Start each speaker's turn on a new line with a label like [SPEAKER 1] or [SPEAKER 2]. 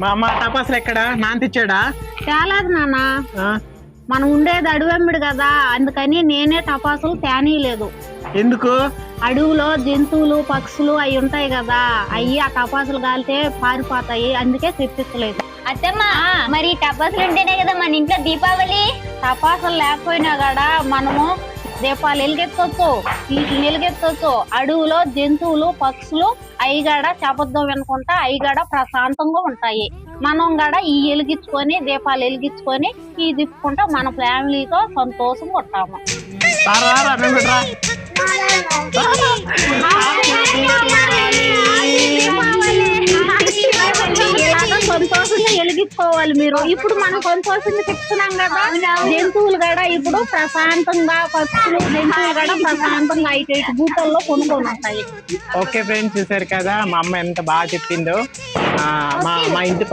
[SPEAKER 1] మా అమ్మ టపాసులు ఎక్కడ నాన్న తెచ్చాడా?
[SPEAKER 2] తేలేదు నాన్న, మనం ఉండేది అడవెమ్మిడి కదా, అందుకని నేనే టపాసులు తేనీయలేదు.
[SPEAKER 1] ఎందుకు?
[SPEAKER 2] అడవులో జంతువులు పక్షులు అవి ఉంటాయి కదా, అవి ఆ టపాసులు కాలితే పారిపోతాయి, అందుకే తెప్పించలేదు.
[SPEAKER 3] అత్తమ్మ, మరి టపాసులు ఉంటేనే కదా మన ఇంట్లో దీపావళి.
[SPEAKER 2] టపాసులు లేకపోయినా కూడా మనము దీపాలు వెలిగెత్తొచ్చు, వీటిని వెలిగెత్తొచ్చు. అడవులో జంతువులు పక్షులు అయ్యగాడ శబద్దం వినుకుంటా అయ్యగాడ ప్రశాంతంగా ఉంటాయి. మనం కూడా ఈ వెలిగించుకొని దీపాలు వెలిగించుకొని ఈ తిప్పుకుంటా మన ఫ్యామిలీతో సంతోషంగా ఉంటాము. ఇలాగా సంతోషంగా వెలిగించుకోవాలి మీరు. ఇప్పుడు మనం సంతోషంగా చెప్తున్నాం కదా, జంతువులు కూడా ఇప్పుడు ప్రశాంతంగా, పక్షులు జంతువులు కూడా ప్రశాంతంగా అయితే బూటల్లో కొనుక్కొని ఉంటాయి.
[SPEAKER 1] ఓకే ఫ్రెండ్స్, చూసారు కదా మా అమ్మ ఎంత బాగా చెప్పిందో. మా ఇంటి